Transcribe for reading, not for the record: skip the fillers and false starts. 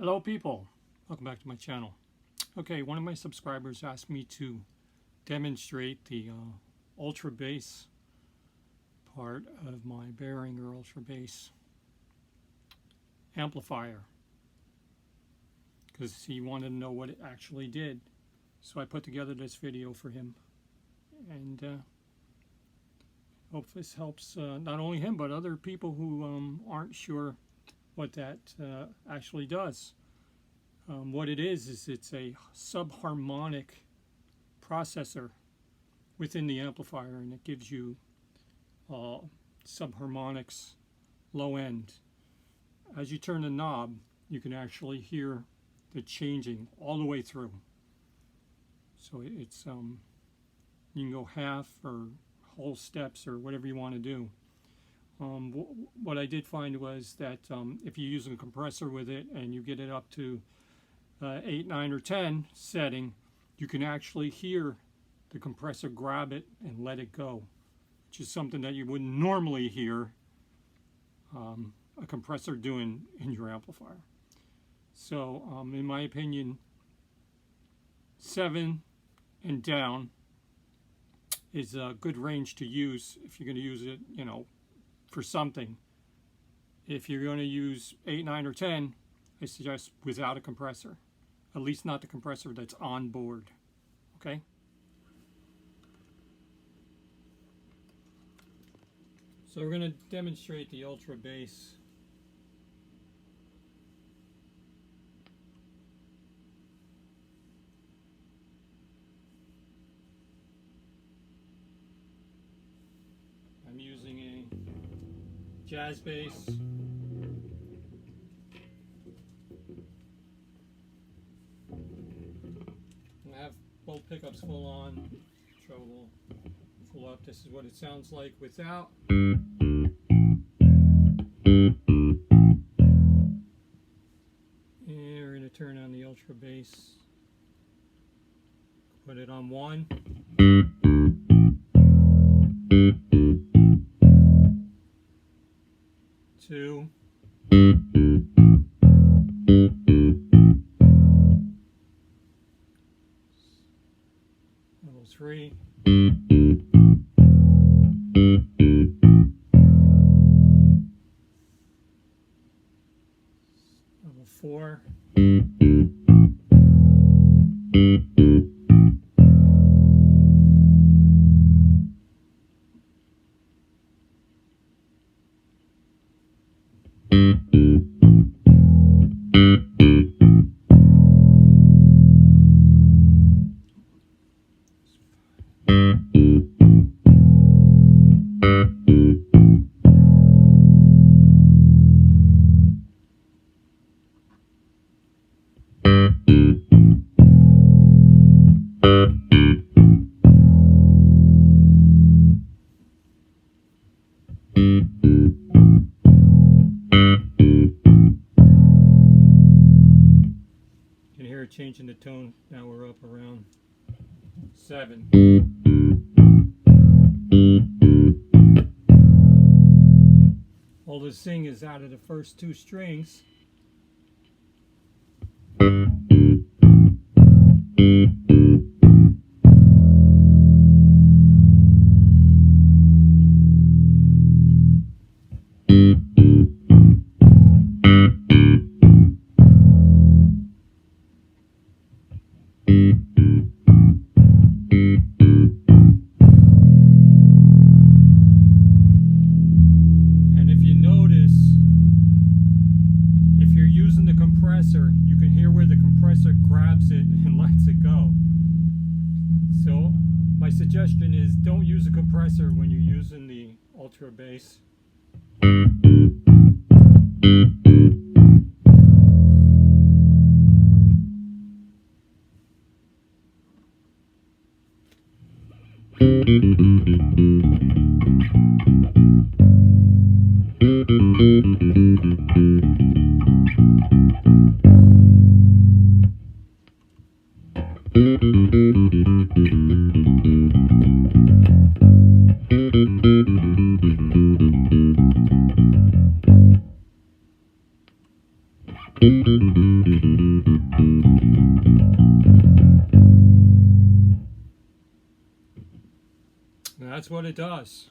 Hello people, welcome back to my channel. Okay, one of my subscribers asked me to demonstrate the ultra bass part of my Behringer ultra bass amplifier because he wanted to know what it actually did. So I put together this video for him, and hope this helps not only him but other people who aren't sure what that actually does. What it is it's a subharmonic processor within the amplifier, and it gives you subharmonics low end. As you turn the knob, you can actually hear the changing all the way through. So it's you can go half or whole steps or whatever you want to do. What I did find was that if you use a compressor with it and you get it up to 8, 9, or 10 setting, you can actually hear the compressor grab it and let it go, which is something that you wouldn't normally hear a compressor doing in your amplifier. So in my opinion, 7 and down is a good range to use if you're going to use it, you know, for something. If you're going to use 8, 9, or 10, I suggest without a compressor. At least not the compressor that's on board. Okay? So we're going to demonstrate the ultra bass. I'm using a jazz bass. I have both pickups full on, treble full up. This is what it sounds like without. And we're going to turn on the ultra bass. Put it on 1. Two, level 3, level 4, changing the tone. Now we're up around 7. All the sing is out of the first 2 strings. You can hear where the compressor grabs it and lets it go. So my suggestion is don't use a compressor when you're using the ultra bass. And And that's what it does.